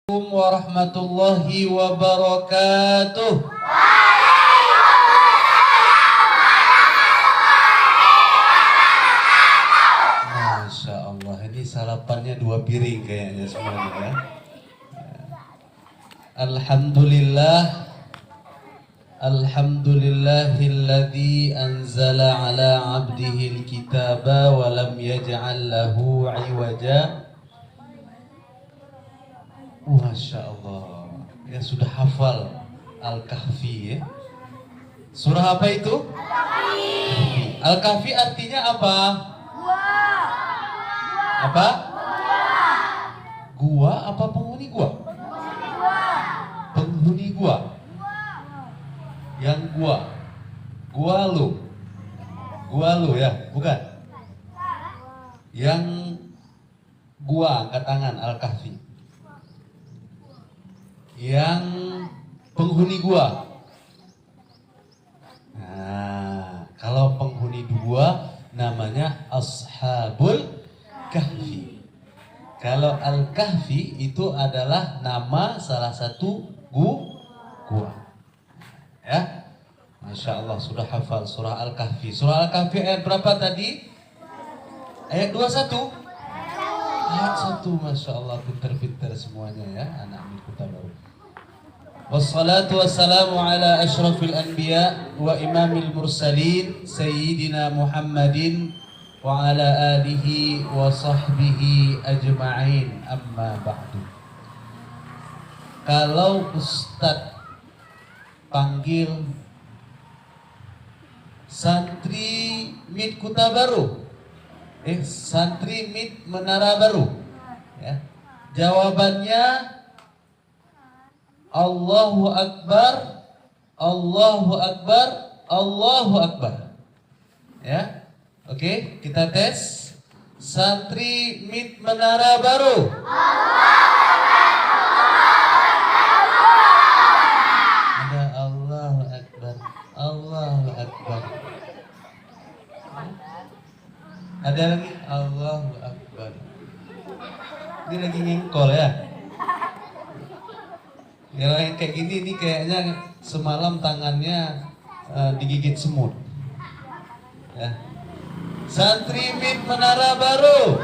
Warahmatullahi wabarakatuh. Masya Allah, ini sarapannya 2 piring kayaknya semuanya ya. Alhamdulillahilladzi anzala ala abdihil kitaba wa lam yaj'al lahu 'iwaja. Masya Allah, ya sudah hafal Al-Kahfi ya. Surah apa itu? Al-Kahfi. Al-Kahfi artinya apa? Apa? Gua apa penghuni gua? Penghuni gua. Yang gua lu ya, bukan? Yang gua angkat tangan Al-Kahfi. Yang penghuni gua. Nah, kalau penghuni dua namanya Ashabul Kahfi. Kalau Al-Kahfi itu adalah nama salah satu gua. Ya. Masya Allah sudah hafal surah Al-Kahfi. Surah Al-Kahfi ayat berapa tadi? Ayat 21. Ayat 1, Masya Allah, pintar-pintar semuanya ya anak kita baru. Wassalatu wassalamu ala ashrafil anbiya wa imamil mursalin Sayyidina Muhammadin wa ala alihi wa sahbihi ajma'in, amma ba'du. Kalau Ustadz panggil santri Mid Kuta Baru, santri Mid Menara Baru ya, jawabannya Allahu Akbar, Allahu Akbar, Allahu Akbar. Ya, oke, kita tes. Santri Mid Menara Baru. Ada Allahu Akbar, Allahu Akbar. Ada lagi Allahu Akbar. Ini lagi ngengkol ya. Kalau yang kayak gini nih kayaknya semalam tangannya digigit semut. Ya. Santri Mid Menara Baru.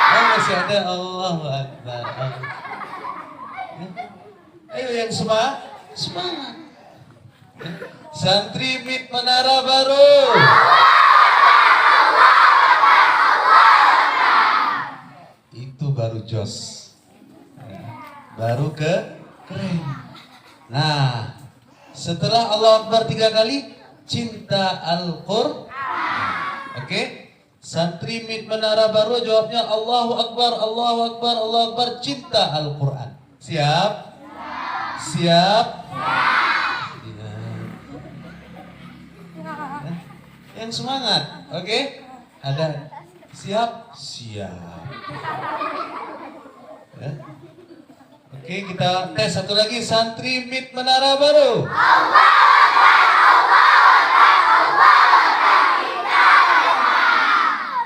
Oh, masih ada Allahu Akbar. Ya. Ayo yang semangat. Ya. Santri Mid Menara Baru. Baru jos, baru keren. Nah, setelah Allah Akbar 3 kali, cinta Al-Qur'an. Oke, santri Mid Menara Baru jawabnya Allahu Akbar, Allahu Akbar, Allahu Akbar, cinta Al-Qur'an. Siap? Siap? Yang semangat, oke? Ada siap? Siap. Ya. Oke, kita tes satu lagi. Santri Mid Menara Baru.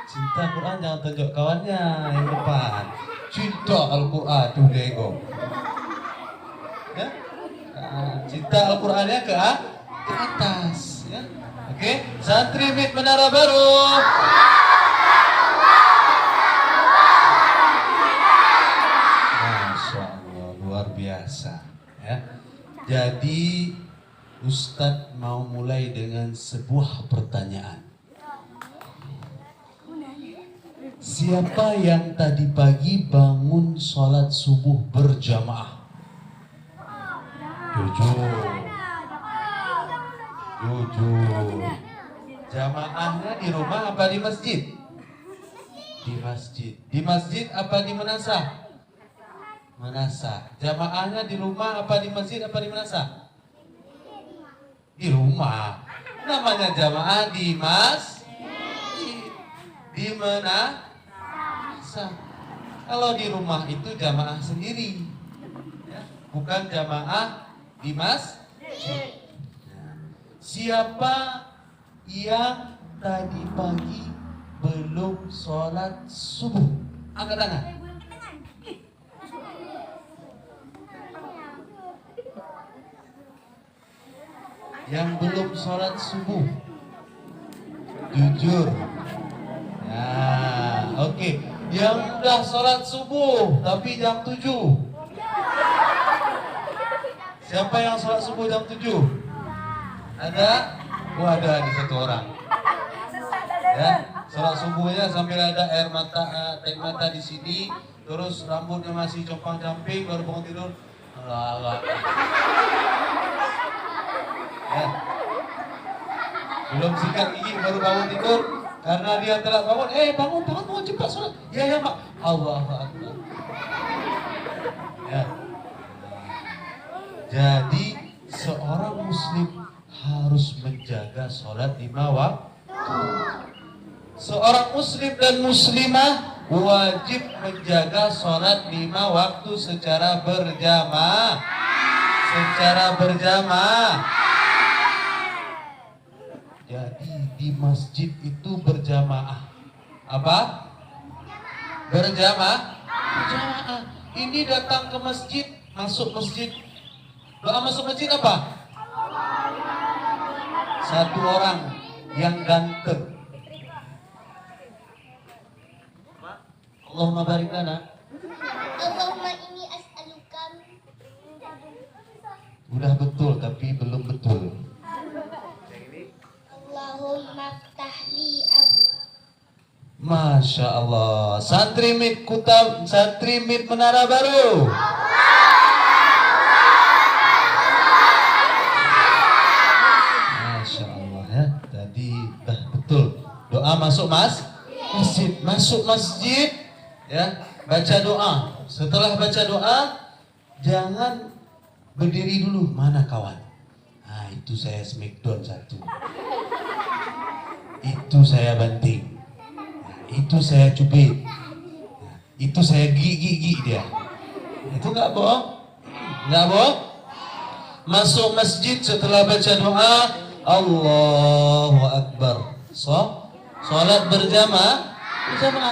Cinta Al-Quran jangan tunjuk kawannya yang depan. Cinta Al-Quran tuh lego. Ya? Cinta Al-Qurannya ke atas. Ya? Oke, santri Mid Menara Baru. Biasa ya. Jadi Ustadz mau mulai dengan sebuah pertanyaan. Siapa yang tadi pagi bangun sholat subuh berjamaah? Jujur. Jamaahnya di rumah apa di masjid? Di masjid. Di masjid apa di Menasah? Menasah. Jamaahnya di rumah apa di masjid apa di Menasah? Di rumah. Namanya jamaah di masjid. Di Menasah. Kalau di rumah itu jamaah sendiri, ya, bukan jamaah di masjid. Siapa yang tadi pagi belum sholat subuh? Angkat tangan. Yang belum sholat subuh, jujur. Nah, oke. Yang udah sholat subuh tapi jam 7. Siapa yang sholat subuh jam 7? Ada? Oh, ada di satu orang. Ya, sholat subuhnya sambil ada air mata, air mata di sini, terus rambutnya masih compang-camping, baru bangun tidur. Alah. Ya. Belum sikat gigi baru bangun tidur karena dia telah bangun. Bangun cepat sholat. Ya Mak. Allahu Akbar. Ya. Jadi seorang muslim harus menjaga sholat 5 waktu. Seorang muslim dan muslimah wajib menjaga sholat 5 waktu secara berjamaah. Jadi di masjid itu berjamaah. Apa? Berjamaah. Ini datang ke masjid, masuk masjid. Doa masuk masjid apa? Satu orang yang ganteng. Allahumma barik lana. Allahumma inni as'aluka. Udah betul tapi belum betul. Allahumma ftahli abu. Masya Allah. Santri Mit Menara Baru. Masya Allah ya. Tadi dah betul. Doa masuk masjid. Masuk masjid ya. Baca doa. Setelah baca doa, jangan berdiri dulu. Mana kawan? Nah, itu saya smackdown 1. Itu saya banting. Itu saya cubit. Itu saya gigi dia. Itu nggak bohong. Masuk masjid setelah baca doa, Allahu Akbar. Salat berjamaah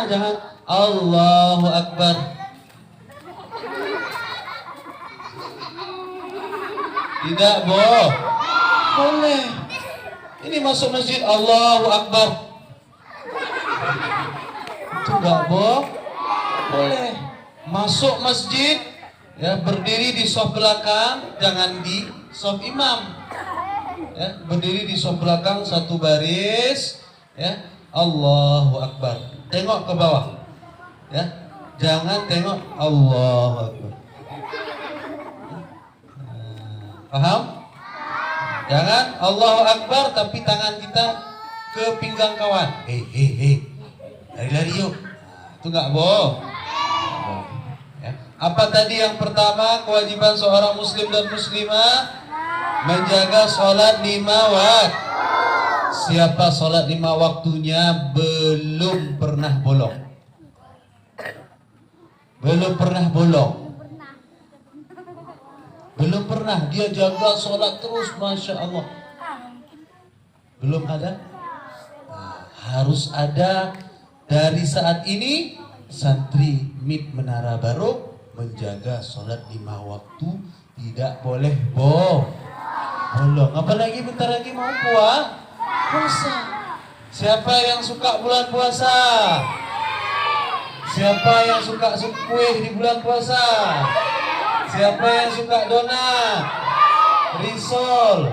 jangan Allahu Akbar. Tidak boleh. Ini masuk masjid Allahu Akbar. Itu enggak boleh. Masuk masjid ya, berdiri di saf belakang, jangan di saf imam. Ya, berdiri di saf belakang satu baris ya. Allahu Akbar. Tengok ke bawah. Ya. Jangan tengok Allahu Akbar. Paham? Jangan Allahu Akbar tapi tangan kita ke pinggang kawan. Lari-lari yuk. Itu nggak bohong. Ya. Apa tadi yang pertama? Kewajiban seorang muslim dan muslimah menjaga sholat 5 waktu. Siapa sholat 5 waktunya belum pernah bolong. Belum pernah dia jaga sholat terus, Masya Allah. Belum ada? Nah, harus ada. Dari saat ini santri Mit Menara Baru menjaga sholat 5 waktu, tidak boleh bolong. Apalagi bentar lagi mau puasa. Siapa yang suka bulan puasa? Siapa yang suka kue di bulan puasa? Siapa yang suka donat, risol?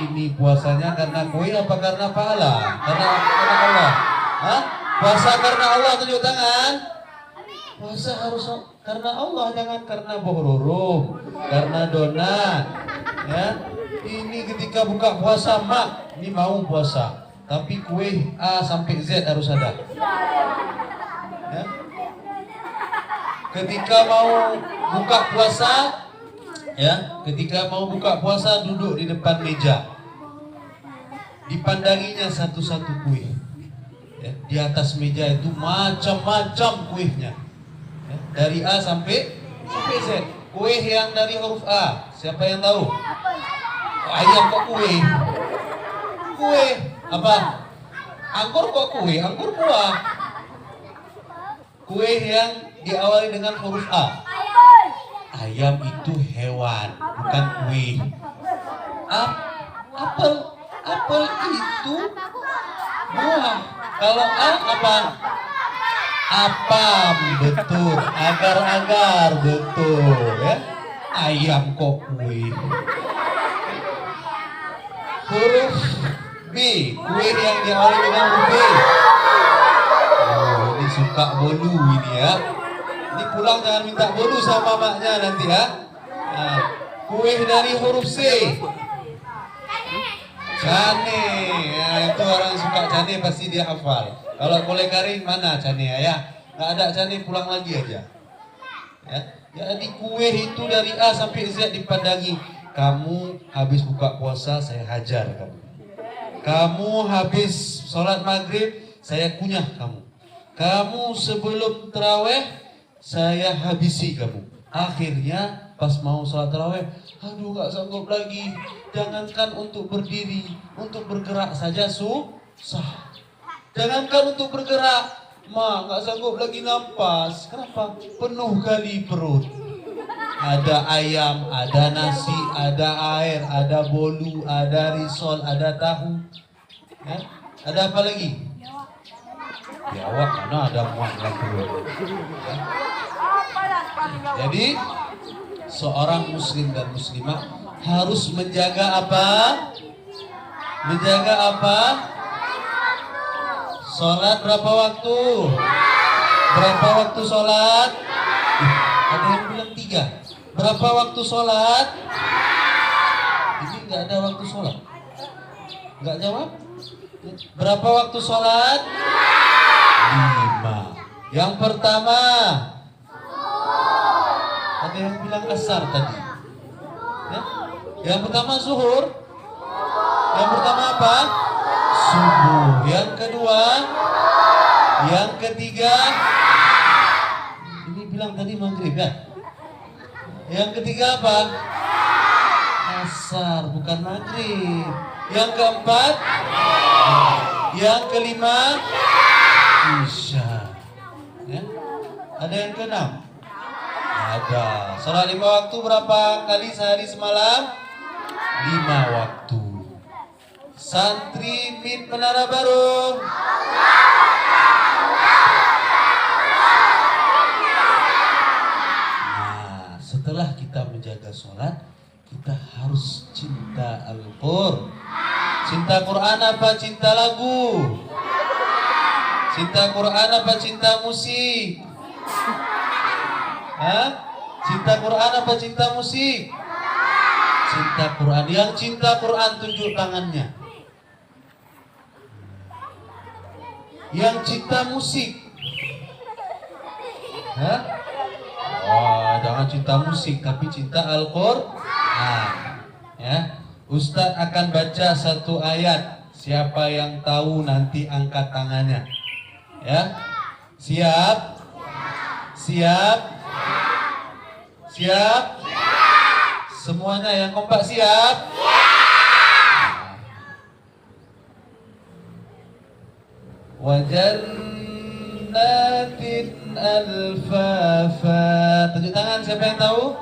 Ini puasanya karena kue apa karena pahala? Karena Allah. Hah? Puasa karena Allah, tunjuk tangan. Puasa harus karena Allah, jangan karena bororo, karena donat. Ya, ini ketika buka puasa mak, ini mau puasa, tapi kue A sampai Z harus ada. Ya. Ketika mau buka puasa, duduk di depan meja, dipandanginya satu-satu kue. Ya, di atas meja itu macam-macam kuenya, ya, dari A sampai Z. Kue yang dari huruf A, siapa yang tahu? Ayam kok kue? Apa? Anggur kok kue? Anggur buah. Kue yang diawali dengan huruf A. Ayam itu hewan, bukan kue. Apel, apel itu buah. Kalau A apa? Apam, betul. Agar-agar, betul. Ya. Ayam kok kue. Huruf B, kue yang diawali dengan huruf B. Oh, ini suka bolu ini ya. Ini pulang jangan minta bolu sama maknya nanti ya. Nah, kue dari huruf C. Cane, ya, itu orang suka cane pasti dia hafal. Kalau kue kering mana cane ya? Nggak ada cane pulang lagi aja. Ya, jadi kue itu dari A sampai Z dipandangi. Kamu habis buka puasa saya hajar kamu. Kamu habis sholat maghrib saya kunyah kamu. Kamu sebelum taraweh saya habisi kamu. Akhirnya pas mau sholat taraweh, aduh gak sanggup lagi. Jangankan untuk berdiri, untuk bergerak saja susah. Jangankan untuk bergerak, gak sanggup lagi nampas. Kenapa? Penuh kali perut. Ada ayam, ada nasi, ada air, ada bolu, ada risol, ada tahu. Ya? Ada apa lagi? Biawak mana ada muat dalam perut. Ya? Jadi seorang muslim dan muslimah harus menjaga apa? Menjaga apa? Sholat berapa waktu? Berapa waktu sholat? Ada yang bilang 3. Berapa waktu sholat? Ini nggak ada waktu sholat. Nggak jawab? Berapa waktu sholat? 5. Yang pertama. Ada yang bilang asar tadi. Ya? Yang pertama zuhur. Yang pertama apa? Subuh. Yang kedua. Yang ketiga. Ini bilang tadi maghrib ya. Yang ketiga apa? Asar, bukan maghrib. Yang keempat? Yang kelima? Isya. Ya? Ada yang keenam? Ada. Sholat 5 waktu berapa kali sehari semalam? 5 waktu. Santri Mit Menara Baru. Setelah kita menjaga sholat, kita harus cinta Al-Qur'an. Cinta Quran apa cinta lagu? Cinta Quran apa cinta musik? Hah? Cinta Quran apa cinta musik? Cinta Quran. Yang cinta Quran tunjuk tangannya. Yang cinta musik? Hah? Wah, jangan cinta musik, tapi cinta Al-Qur'an. Ya, Ustadz akan baca satu ayat. Siapa yang tahu nanti angkat tangannya. Ya, siap? Siap? Siap? Semuanya yang kompak siap? Wajannatin alfafa. Tunjuk tangan siapa yang tahu?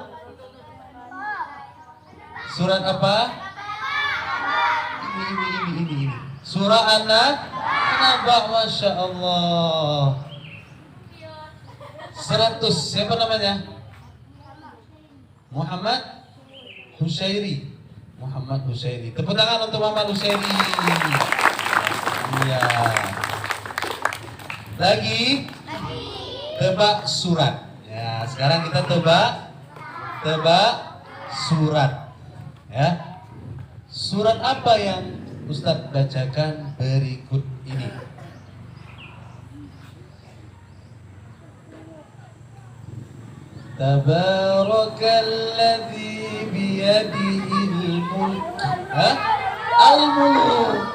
Surat apa? Ini. Surah An-Naba. Masya Allah. 100. Siapa namanya? Muhammad Husairi. Muhammad Husairi. Tepuk tangan untuk Muhammad Husairi. Iya. Lagi tebak surat. Ya, sekarang kita tebak surat. Ya. Surat apa yang Ustadz bacakan berikut ini? Tabarakalladzi biyadihil mulk. Al-mulk.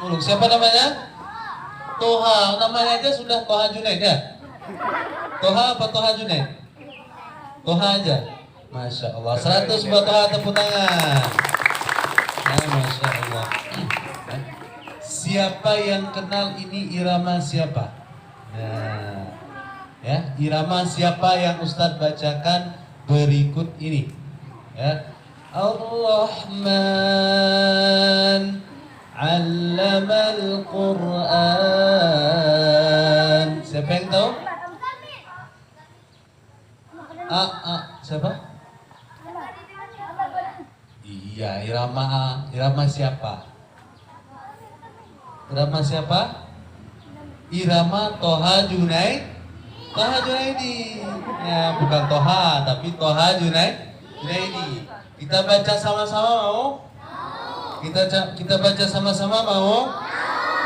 Al-mulk. Siapa namanya? Toha. Namanya aja sudah Toha Junaid ya? Toha apa Toha Junaid? Toha aja. Masya Allah. 100 buat Toha, tepuk tangan. Ya, Masya Allah. Siapa yang kenal ini irama siapa? Nah, Ya, irama siapa yang Ustadz bacakan berikut ini? Ya. Ar-Rahman 'allamal Qur'an. Siapa yang tahu? Siapa? Iya, irama siapa? Irama siapa? Irama Toha Junaidi. Ya, bukan Toha, tapi Toha Junaidi. Kita baca sama-sama mau? Kita baca sama-sama mau?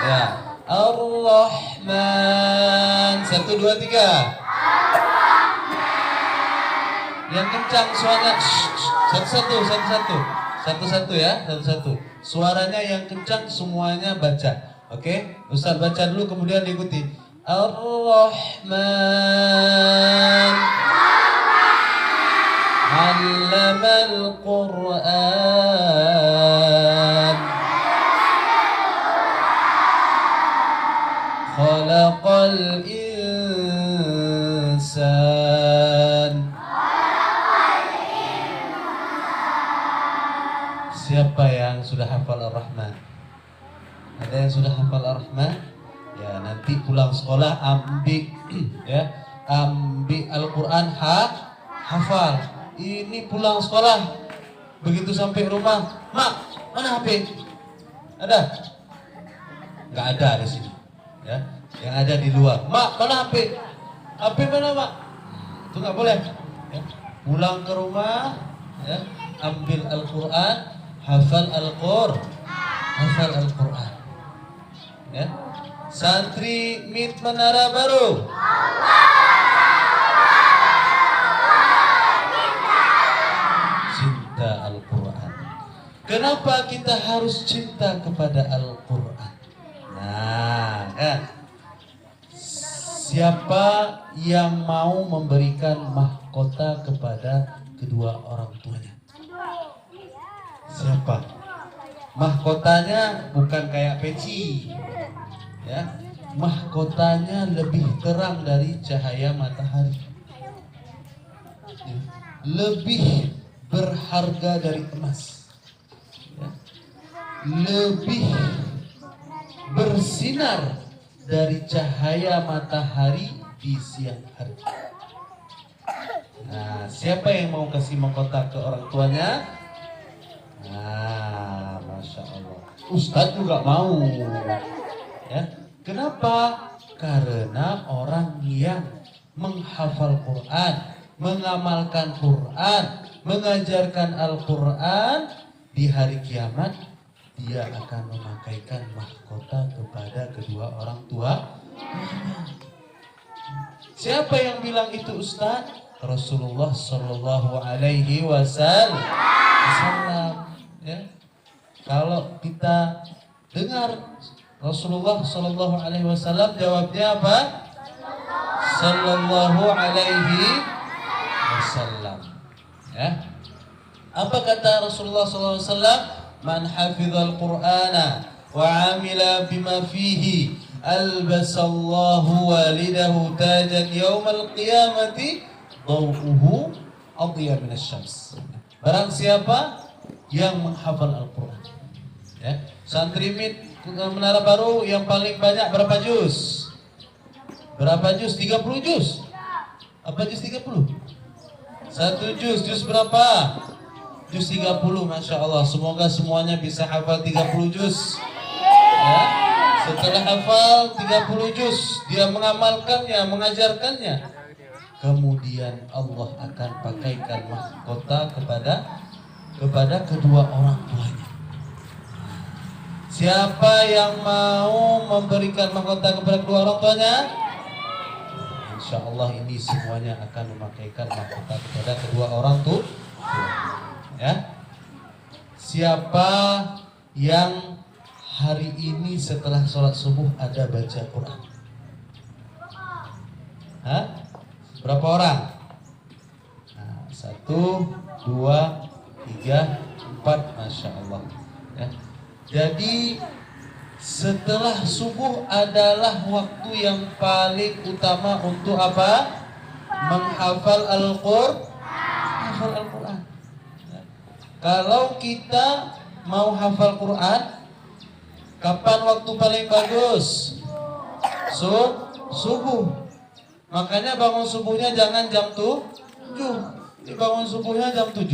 Ya. Ar-Rahman. 1, 2, 3. Yang kencang suaranya. Satu-satu ya, satu-satu. Suaranya yang kencang semuanya baca. Oke, Ustaz baca dulu kemudian diikuti. Ar-Rahman 'allamal Qur'an khalaqal insan. Siapa yang sudah hafal Ar-Rahman? Ada yang sudah hafal Ar-Rahman? Ya, nanti pulang sekolah ambil ya, ambil Al-Qur'an hafal. Ini pulang sekolah begitu sampai rumah, "Mak, mana HP?" Ada? Enggak ada di sini. Ya, yang ada di luar. "Mak, mana HP?" "HP mana, Mak?" Itu enggak boleh. Ya. Pulang ke rumah, ya, ambil Al-Qur'an, hafal Al-Qur'an. Ya. Santri MIT Menara Baru. Cinta Al-Qur'an. Kenapa kita harus cinta kepada Al-Qur'an? Nah, kan? Siapa yang mau memberikan mahkota kepada kedua orang tuanya? Siapa? Mahkotanya bukan kayak peci. Ya, mahkotanya lebih terang dari cahaya matahari, ya, lebih berharga dari emas, ya, lebih bersinar dari cahaya matahari di siang hari. Nah, siapa yang mau kasih mahkota ke orang tuanya? Nah, Masya Allah, Ustadz juga mau. Ya, kenapa? Karena orang yang menghafal Quran, mengamalkan Quran, mengajarkan Al-Quran, di hari kiamat dia akan memakaikan mahkota kepada kedua orang tua. Siapa yang bilang itu, Ustaz? Rasulullah Shallallahu Alaihi Wasallam. Ya, kalau kita dengar Rasulullah Shallallahu Alaihi Wasallam, jawabnya apa? Sallallahu Alaihi Wasallam. Ya, apa kata Rasulullah Sallallahu Alaihi Wasallam? Man hafizal Qur'ana wa amila bima fihi albasallahu walidahu tajan yaumal qiyamati dawuhu adhiya minasyams. Barang siapa yang menghafal Al-Quran, ya, santri MIT Menara Baru yang paling banyak berapa juz? Berapa juz? 30 juz? Apa juz 30? 1 juz berapa? Juz 30, Masya Allah. Semoga semuanya bisa hafal 30 juz, ya. Setelah hafal 30 juz, dia mengamalkannya, mengajarkannya, kemudian Allah akan pakaikan mahkota kepada kedua orang tuanya. Siapa yang mau memberikan mahkota kepada kedua orang tuanya? Insya Allah ini semuanya akan memakaikan mahkota kepada kedua orang tua. Ya. Siapa yang hari ini setelah sholat subuh ada baca Quran? Hah? Berapa orang? Nah, 1, 2, 3, 4, Masya Allah. Ya. Jadi setelah subuh adalah waktu yang paling utama untuk apa? menghafal hafal Al-Quran. Ya. Kalau kita mau hafal Quran, kapan waktu paling bagus? Subuh. Makanya bangun subuhnya jangan jam 7. Dibangun subuhnya jam 7.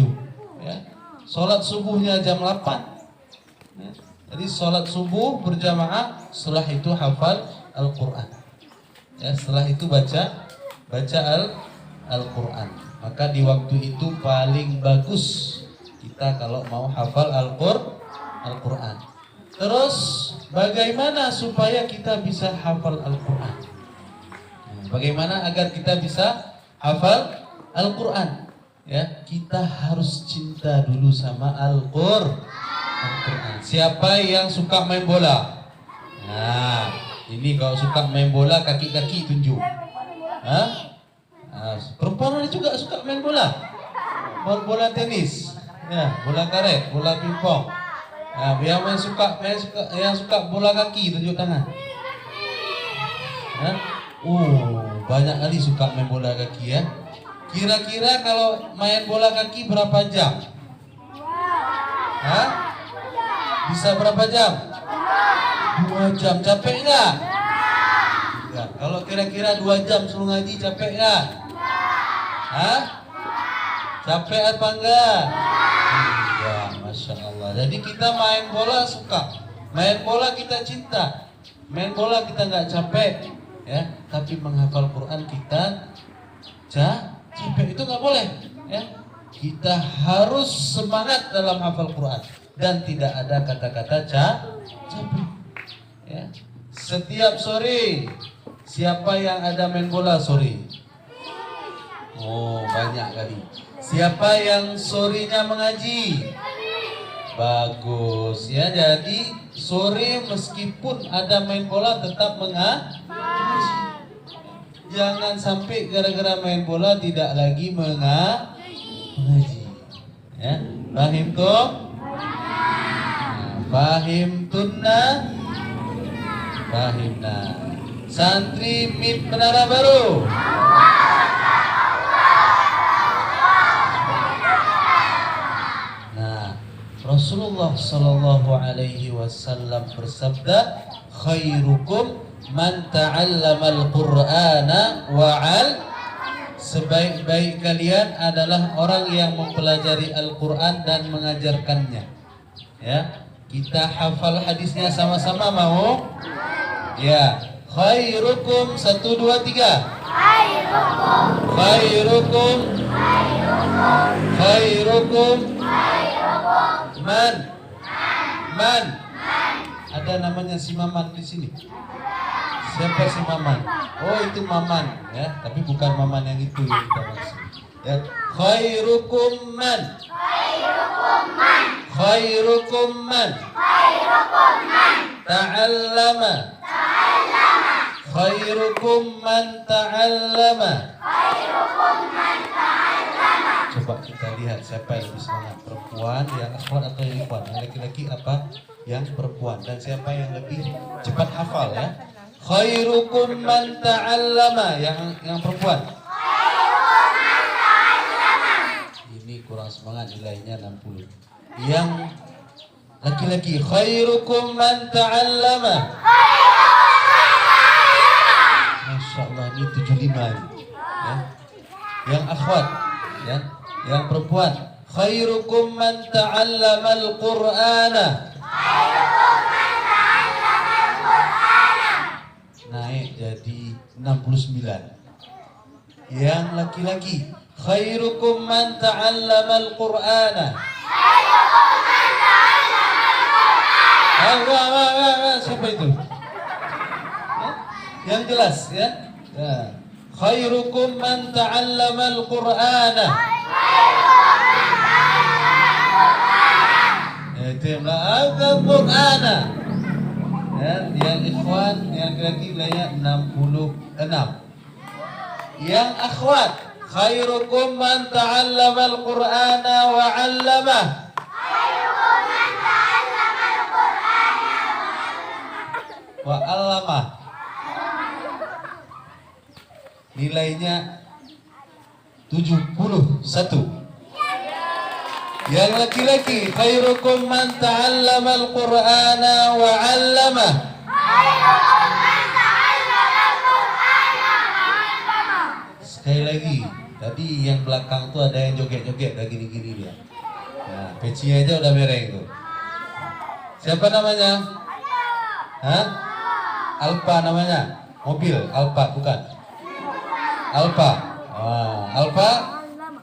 Ya. Sholat subuhnya jam 8. Ya. Jadi sholat subuh berjamaah, setelah itu hafal Al-Quran. Ya, setelah itu baca Al-Quran. Maka di waktu itu paling bagus kita kalau mau hafal Al-Quran. Terus bagaimana supaya kita bisa hafal Al-Quran? Bagaimana agar kita bisa hafal Al-Quran? Ya, kita harus cinta dulu sama Al-Quran. Siapa yang suka main bola? Nah, ini kalau suka main bola kaki-kaki tunjuk. Hah? Perempuan ada juga suka main bola. Bola tenis, ya, bola karet, bola pingpong. Nah, yang suka bola kaki tunjuk tangan. Hah? Banyak kali suka main bola kaki ya. Kira-kira kalau main bola kaki berapa jam? Hah? Bisa berapa jam? 2 jam. Capek nggak? Ya. Kalau kira-kira 2 jam suruh ngaji, capek nggak? Hah? Capek apa enggak? Ya, Masya Allah. Jadi kita main bola suka, main bola kita cinta, main bola kita nggak capek, ya. Tapi menghafal Quran kita capek, itu nggak boleh, ya. Kita harus semangat dalam hafal Quran dan tidak ada kata-kata capek. Ya. Setiap sore, siapa yang ada main bola sore? Banyak kali. Siapa yang sorenya mengaji? Bagus ya. Jadi sore meskipun ada main bola tetap mengaji. Jangan sampai gara-gara main bola tidak lagi mengaji. Ya, paham tuh? Pahim tunna? Pahimna. Santri MIP Menara Baru. Rasulullah Sallallahu Alaihi Wasallam bersabda, khairukum man ta'allamal Qur'ana wa'al. Sebaik-baik kalian adalah orang yang mempelajari Al-Quran dan mengajarkannya. Ya, kita hafal hadisnya sama-sama mau? Ya, khairukum 1, 2, 3. Khairukum. Man. Ada namanya si Maman di sini. Siapa si Maman? Itu Maman, ya. Tapi bukan Maman yang itu yang kita maksud. Ya. Khairukum man. Ta'allama. Khairukum man ta'allama. Coba kita lihat siapa yang lebih semangat, perempuan yang akhwat atau yang ikhwan, yang laki-laki apa yang perempuan, dan siapa yang lebih cepat hafal ya. Khairukum man ta'allama, yang perempuan. Ini kurang semangat, nilainya 60. Yang laki-laki, khairukum man ta'allama. Masya Allah, ini 75 ya. Yang akhwat ya. Yang perempuan, khairukum man ta'allamal Qur'ana. Naik jadi 69. Yang laki-laki, khairukum man ta'allamal Qur'ana. Siapa itu? Yang jelas ya. Khairukum man ta'allamal Qur'ana. Itu yang Al-Qur'ana. Yang ikhwan, yang laki-laki layak 66. Yang akhwat, khairukum man ta'allamal Qur'ana wa 'allamah. Wa 'allamah. Nilainya 71. Yang laki-laki, khairukum man ta'allama al-Qur'ana wa 'allamah. Sekali lagi, tadi yang belakang tuh ada yang joget-joget, udah gini-gini dia. Nah, pecinya aja udah mereng tuh. Siapa namanya? Hah? Alpa namanya? Mobil, Alpa bukan? Alpa. Alpa,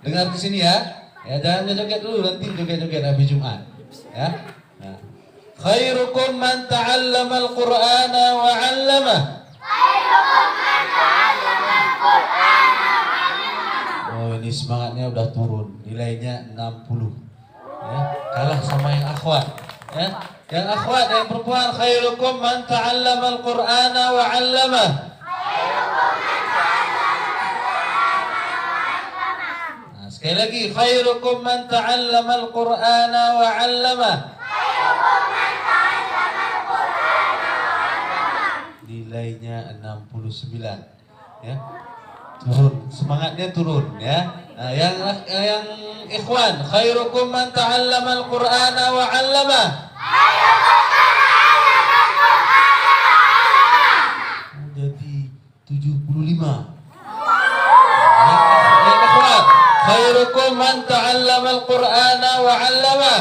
dengar di sini ya. Ya, jangan joget dulu, nanti joget-joget habis Jumat. Ya. Nah. Khairukum man ta'allama al-Qur'ana wa 'allamah. Oh, ini semangatnya udah turun. Nilainya 60. Ya, kalah sama yang akhwat. Ya. Yang akhwat, yang perempuan, khairukum man ta'allama al-Qur'ana wa 'allamah. Sekali lagi, khairukum man ta'allama al-Qur'ana wa 'allamah. Nilainya 69. Ya. Turun, semangatnya turun ya. Nah, yang ikhwan, khairukum man ta'allama al-Qur'ana wa 'allamah. Jadi 75. Yang ikhwan, khairukum man ta'allama al-Qur'ana wa 'allamah.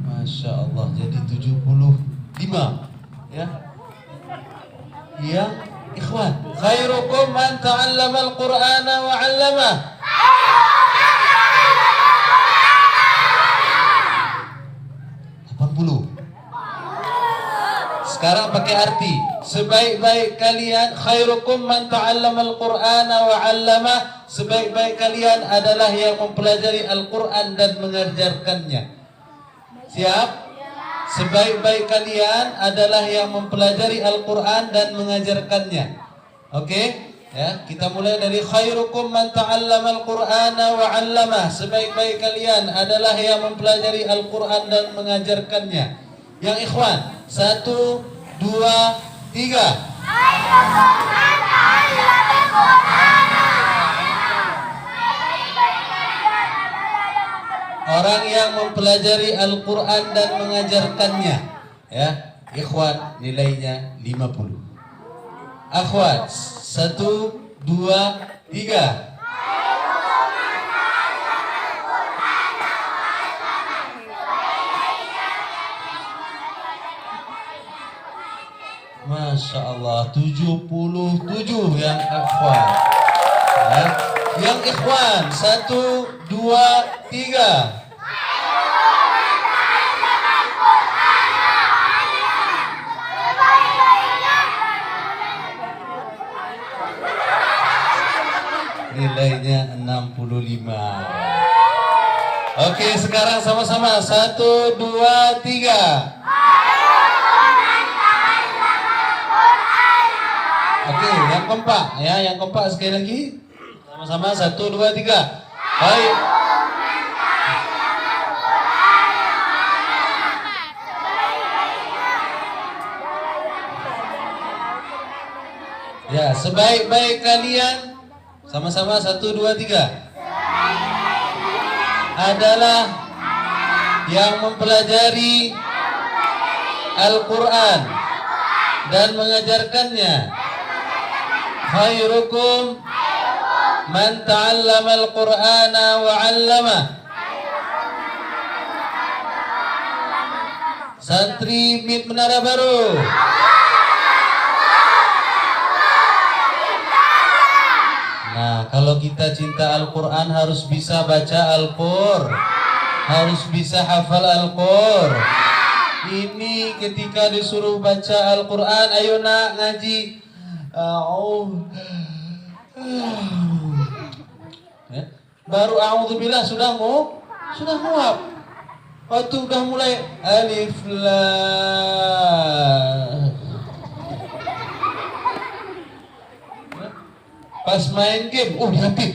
Masya Allah, jadi 75. Ya. Yang ikhwan, khairukum man ta'allama al-Qur'ana wa 'allamah. Sekarang pakai arti. Sebaik-baik kalian, khairukum man ta'allama al-Qur'ana wa 'allamah. Sebaik-baik kalian adalah yang mempelajari Al-Qur'an dan mengajarkannya. Siap? Sebaik-baik kalian adalah yang mempelajari Al-Qur'an dan mengajarkannya. Oke? Ya, kita mulai dari khairukum man ta'allama al-Qur'ana wa 'allamah. Sebaik-baik kalian adalah yang mempelajari Al-Qur'an dan mengajarkannya. Yang ikhwan, 1, 2, 3. Orang yang mempelajari Al-Qur'an dan mengajarkannya. Ya, ikhwan, nilainya 50. Akhwat, 1, 2, 3. Masya Allah, 77 yang ikhwan. Ya. Yang ikhwan, 1, 2, 3. Nilainya 65. Oke, sekarang sama-sama 1, 2, 3. Oke, yang kompak ya, yang kompak sekali lagi. Sama-sama 1, 2, 3. Baik. Ya, sebaik-baik kalian. Sama-sama 1, 2, 3. Adalah yang mempelajari Al-Qur'an dan mengajarkannya. Khairukum man ta'allama al-Qur'ana wa 'allamah. Santri MIT Menara Baru. Nah, kalau kita cinta Al-Qur'an harus bisa baca Al-Qur'an, harus bisa hafal Al-Qur'an. Ini ketika disuruh baca Al-Qur'an, ayo nak ngaji. Ya. Baru a'udzubillah sudah muap. Waktu udah mulai alif lam. Pas main game, diapit.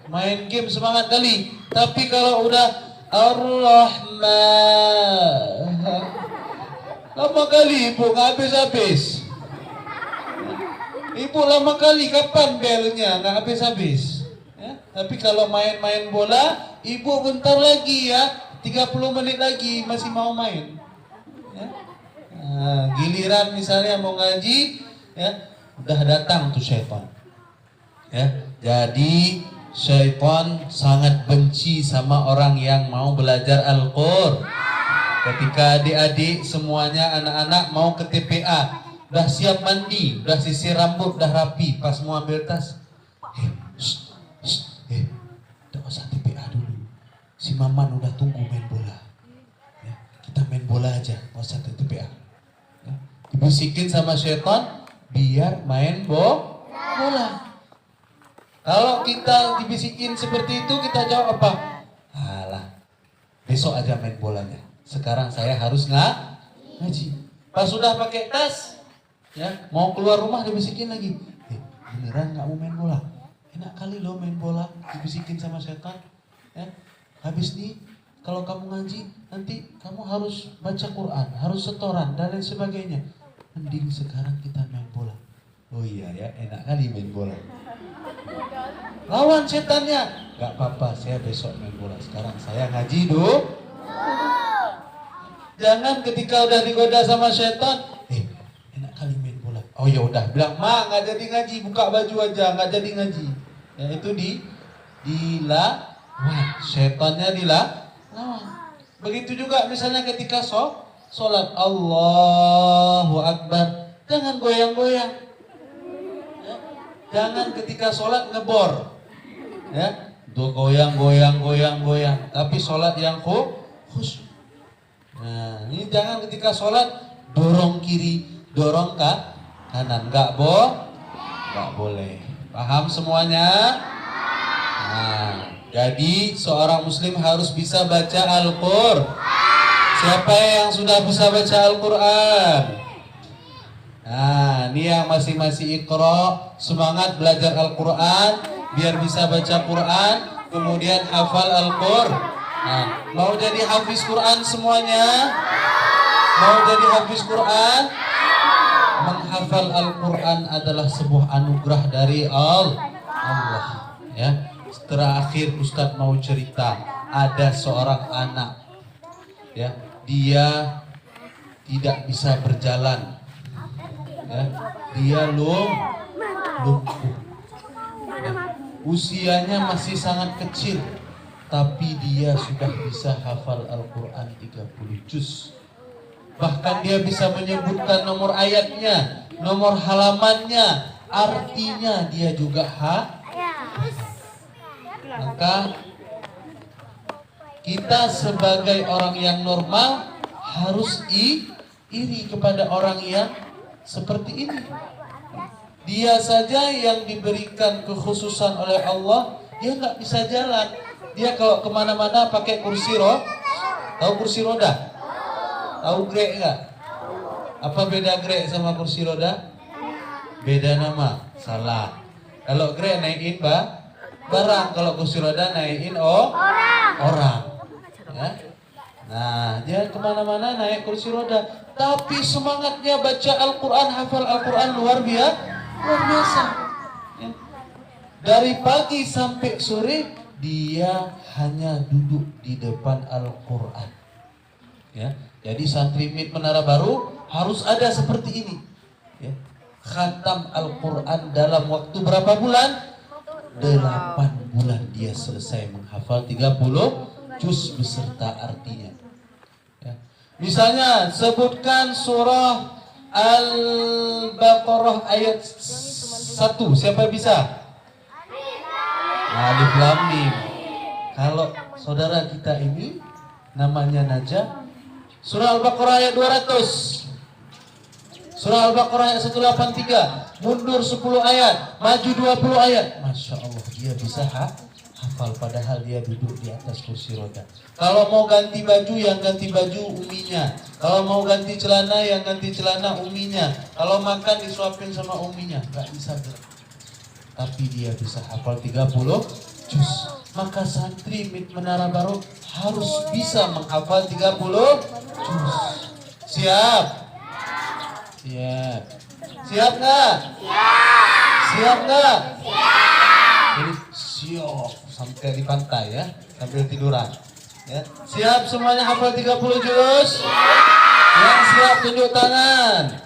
Main game semangat kali. Tapi kalau udah Ar-Rahman, lama kali pun habis-habis. Ibu lama kali, kapan belnya? Nggak habis-habis. Ya? Tapi kalau main-main bola, ibu bentar lagi ya, 30 menit lagi masih mau main. Ya? Nah, giliran misalnya mau ngaji, ya, udah datang tuh syaitan. Ya, jadi syaitan sangat benci sama orang yang mau belajar Al-Qur'an. Ketika adik-adik semuanya anak-anak mau ke TPA, udah siap mandi, udah sisir rambut, udah rapi, pas mau ambil tas, udah usah TPA dulu. Si Maman udah tunggu main bola. Ya, kita main bola aja, nggak usah ke TPA. Ya, dibisikin sama syaitan biar main bola. Kalau kita dibisikin seperti itu, kita jawab apa? Alah, besok aja main bolanya. Sekarang saya harus ngaji. Pas sudah pakai tas, ya, mau keluar rumah dibisikin lagi. Beneran nggak mau main bola? Enak kali loh main bola, dibisikin sama setan. Ya, habis nih, kalau kamu ngaji, nanti kamu harus baca Quran, harus setoran dan lain sebagainya. Mending sekarang kita main bola. Oh iya ya, enak kali main bola. Lawan setannya. Gak apa-apa, saya besok main bola. Sekarang saya ngaji dulu. Jangan ketika udah digoda sama setan, enak kali main bola. Oh ya udah, bilang, "Ma, nggak jadi ngaji, buka baju aja, nggak jadi ngaji." Ya itu dilawan, setannya dilawan. Begitu juga misalnya ketika sholat, Allahu Akbar, jangan goyang-goyang. Ya. Jangan ketika sholat ngebor, ya, tuh goyang. Tapi sholat yang khusyuk. Nah, ini jangan ketika sholat dorong kiri, dorong kanan, nggak boleh. Paham semuanya? Nah, jadi seorang muslim harus bisa baca Al-Qur'an. Siapa yang sudah bisa baca Al-Qur'an? Nah, ini yang masih Iqra, semangat belajar Al-Qur'an biar bisa baca Quran, kemudian hafal Al-Qur'an. Nah, mau jadi hafiz Quran semuanya? Mau jadi hafiz Quran? Menghafal Al-Quran adalah sebuah anugerah dari Allah. Ya, terakhir Ustadz mau cerita, ada seorang anak, ya, dia tidak bisa berjalan, ya, dia lumpuh, ya, usianya masih sangat kecil. Tapi dia sudah bisa hafal Al-Quran 30 juz. Bahkan dia bisa menyebutkan nomor ayatnya, nomor halamannya, artinya dia juga Maka kita sebagai orang yang normal harus iri kepada orang yang seperti ini. Dia saja yang diberikan kekhususan oleh Allah, dia nggak bisa jalan. Dia kalau kemana-mana pakai kursi roda. Tahu kursi roda? Tahu grek nggak? Apa beda grek sama kursi roda? Beda nama. Salah. Kalau grek naikin barang, kalau kursi roda naikin orang. Ya? Nah, dia kemana-mana naik kursi roda. Tapi semangatnya baca Al-Quran, hafal Al-Quran luar biasa. Ya. Dari pagi sampai sore dia hanya duduk di depan Al-Quran. Ya, jadi santri MIT Menara Baru harus ada seperti ini. Ya. Khatam Al-Quran dalam waktu berapa bulan? 8 bulan dia selesai menghafal 30 juz beserta artinya. Ya. Misalnya sebutkan surah Al-Baqarah ayat 1. Siapa bisa? Alif Lam Mim. Kalau saudara kita ini namanya Najah, surah Al-Baqarah ayat 200. Surah Al-Baqarah ayat 183, mundur 10 ayat, maju 20 ayat. Masya Allah, dia bisa hafal padahal dia duduk di atas kursi roda. Kalau mau ganti baju, yang ganti baju uminya. Kalau mau ganti celana, yang ganti celana uminya. Kalau makan disuapin sama uminya. Gak bisa gerak. Tapi dia bisa hafal 30 juz. Maka santri MIT Menara Baru harus bisa menghafal 30 juz. Siap? Siap. Siap nggak? Siap. Siap nggak? Jadi siap sampai di pantai ya, sambil tiduran. Ya. Siap semuanya hafal 30 juz? Yang siap tunjuk tangan.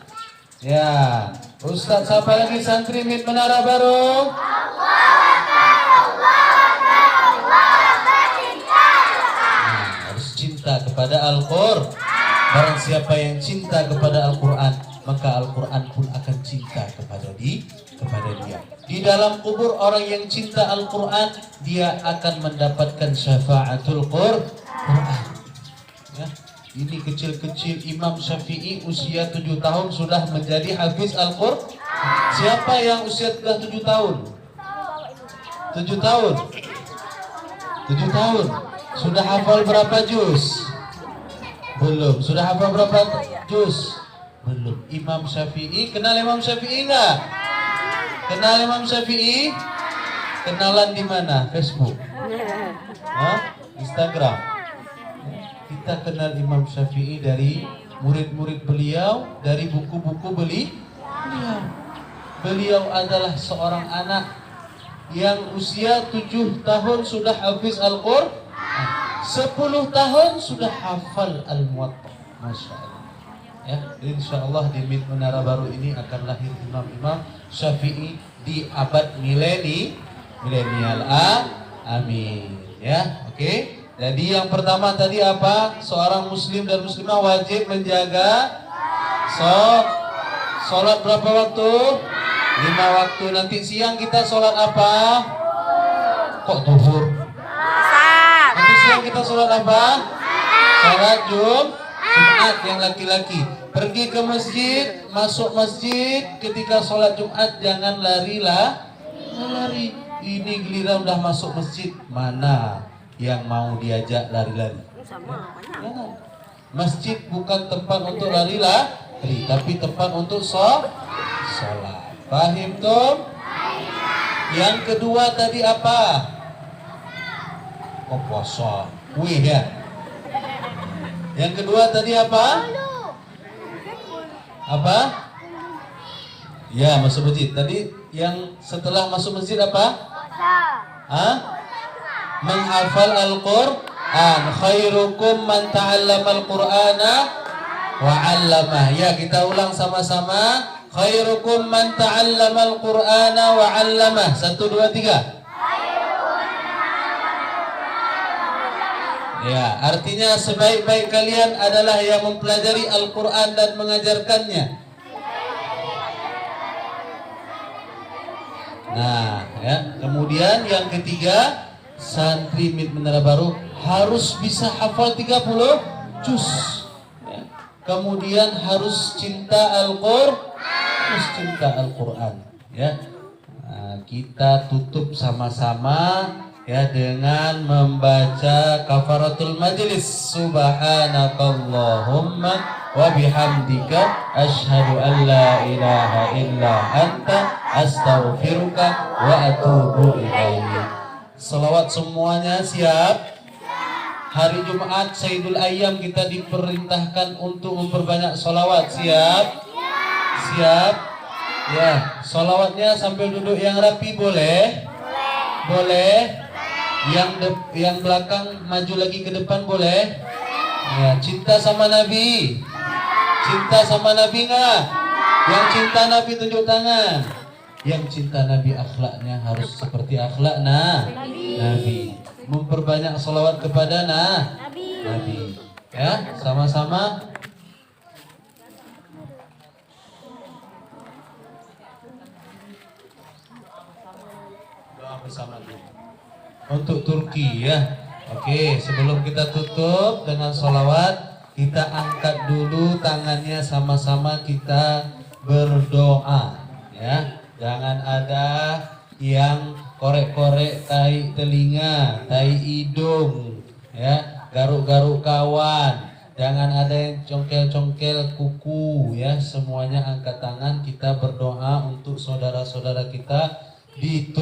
Ya, Ustadz siapa lagi santri Mit Menara Baru? Nah, harus cinta kepada Al-Qur'an. Barang siapa yang cinta kepada Al-Quran, maka Al-Quran pun akan cinta kepada dia. Di dalam kubur orang yang cinta Al-Quran, dia akan mendapatkan syafaatul Quran. Ya. Ini kecil-kecil Imam Syafi'i usia 7 tahun sudah menjadi hafiz Al-Quran. Siapa yang usia sudah 7 tahun? 7 tahun? 7 tahun. Sudah hafal berapa juz? Belum. Sudah hafal berapa juz? Belum. Imam Syafi'i, kenal Imam Syafi'i enggak? Kenal Imam Syafi'i? Kenalan di mana? Facebook? Hah? Instagram? Kita kenal Imam Syafi'i dari murid-murid beliau, dari buku-buku beliau. Beliau adalah seorang anak yang usia 7 tahun sudah hafiz Al-Qur'an. 10 tahun sudah hafal Al-Muwatta. Masya Allah. Ya, insya Allah di Mit Menara Baru ini akan lahir imam-imam Syafi'i di abad milenial. Amin. Ya, oke. Jadi yang pertama tadi apa? Seorang muslim dan muslimah wajib menjaga sholat berapa waktu? 5 waktu. Nanti siang kita sholat apa? Kok zuhur? Nanti siang kita sholat apa? Sholat Jumat yang laki-laki. Pergi ke masjid, masuk masjid, ketika sholat Jumat jangan lari. Ini giliran udah masuk masjid, mana yang mau diajak lari-lari? Jangan. Masjid bukan tempat untuk lari, tapi tempat untuk sholat. Paham tuh? Yang kedua tadi apa? Puasa. Wih ya. Yang kedua tadi apa? Apa? Ya, masuk masjid. Tadi yang setelah masuk masjid apa? Hah? Menghafal Al-Qur'an. Khairukum man ta'allama Al-Qur'ana wa 'allamah. Ya, kita ulang sama-sama. Khairukum man ta'allama Al-Qur'ana wa 'allamah. 1 2 3. Ya, artinya sebaik-baik kalian adalah yang mempelajari Al-Quran dan mengajarkannya. Nah, ya. Kemudian yang ketiga, santri Mit Menara Baru harus bisa hafal 30 juz. Ya. Kemudian harus cinta Al-Quran. Ya. Nah, kita tutup sama-sama. Ya, dengan membaca kafaratul majlis. Subhanakallahumma wa bihamdika asyhadu an la ilaha illa anta astaghfiruka wa atubu ilaik. Selawat semuanya siap? Hari Jumat Sayyidul Ayyam kita diperintahkan untuk memperbanyak selawat. Siap? Siap? Ya, selawatnya sambil duduk yang rapi boleh? Boleh? Yang belakang maju lagi ke depan boleh? Ya, cinta sama Nabi. Cinta sama Nabi nggak? Yang cinta Nabi tunjuk tangan. Yang cinta Nabi akhlaknya harus seperti akhlak Nabi. Memperbanyak salawat kepada Nabi. Ya, sama-sama. Doa bersama dulu. Untuk Turki ya. Oke, sebelum kita tutup dengan sholawat, kita angkat dulu tangannya sama-sama kita berdoa ya. Jangan ada yang korek-korek tai telinga, tai hidung ya, garuk-garuk kawan. Jangan ada yang congkel-congkel kuku ya. Semuanya angkat tangan, kita berdoa untuk saudara-saudara kita di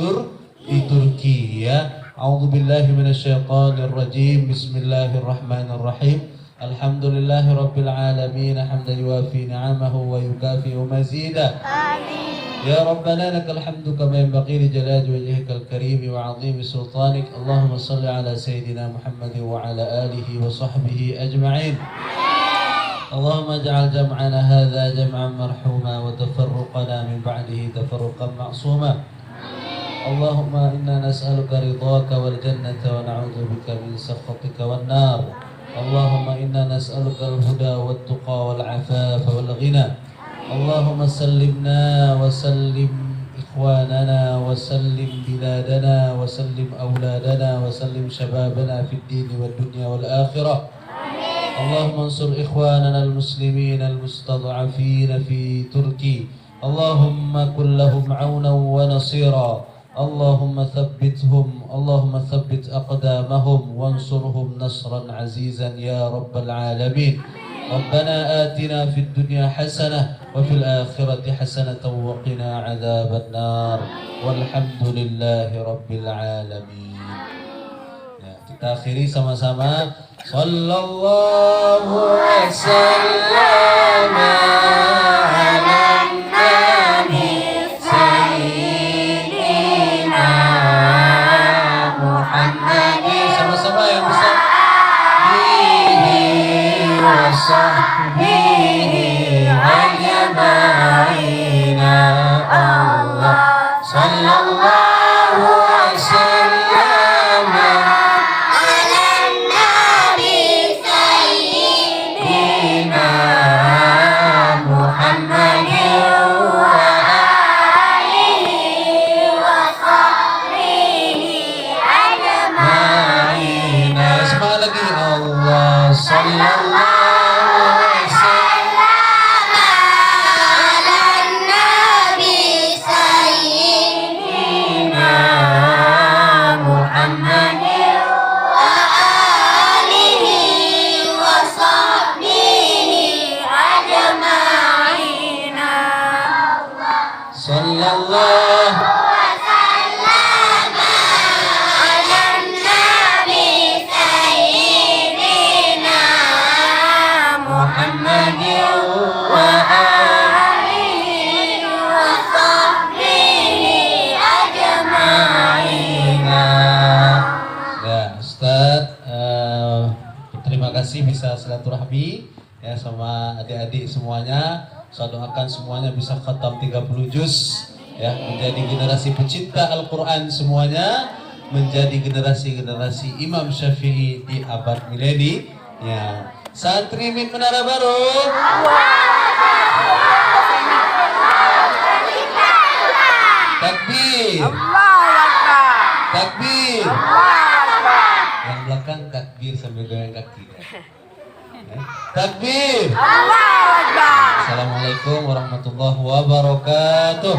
Turki ya. A'udzubillahi minasyaitonirrajim. Bismillahirrahmanirrahim. Alhamdulillahirabbil alamin hamdan yuwafi ni'amahu wa yukafi'u mazida. Amin. يا ربنا لك الحمد كما ينبغي لجلال وجهك الكريم وعظيم سلطانك. اللهم صل على سيدنا محمد وعلى آله وصحبه أجمعين. اللهم اجعل جمعنا هذا جمعا مرحوما وتفرقنا من بعده تفرقا معصوما. اللهم إنا نسألك رضاك والجنة ونعوذ بك من سخطك والنار. اللهم إنا نسألك الهدى والتقى والعفاف والغنى. اللهم سلمنا وسلم إخواننا وسلم بلادنا وسلم أولادنا وسلم شبابنا في الدين والدنيا والآخرة. اللهم انصر إخواننا المسلمين المستضعفين في تركي. اللهم كن لهم عونا ونصيرا. اللهم ثبتهم، اللهم ثبت أقدامهم وانصرهم نصرا عزيزا يا رب العالمين. ربنا آتنا في الدنيا حسنة وفي الآخرة حسنة وقنا عذاب النار والحمد لله رب العالمين. Ya, kita akhiri sama-sama. Sallallahu wasallam ala nabi sayyidina Muhammad. Sama-sama yang besar. Sahbihi ajma'in. Allah sallallahu wasallam ala nabi sayyidina Muhammad wa alihi wa sahbihi ajma'in. Semangat lagi. Allah sallallahu bisa silaturahmi ya sama adik-adik semuanya. Saya doakan semuanya bisa khatam 30 juz ya, menjadi generasi pecinta Al-Qur'an semuanya, menjadi generasi-generasi Imam Syafi'i di abad mileni ya. Santri Min Menara Baru. Takbir. Takbir. Yang belakang takbir sambil goyang kaki. Takbir. Assalamualaikum warahmatullahi wabarakatuh.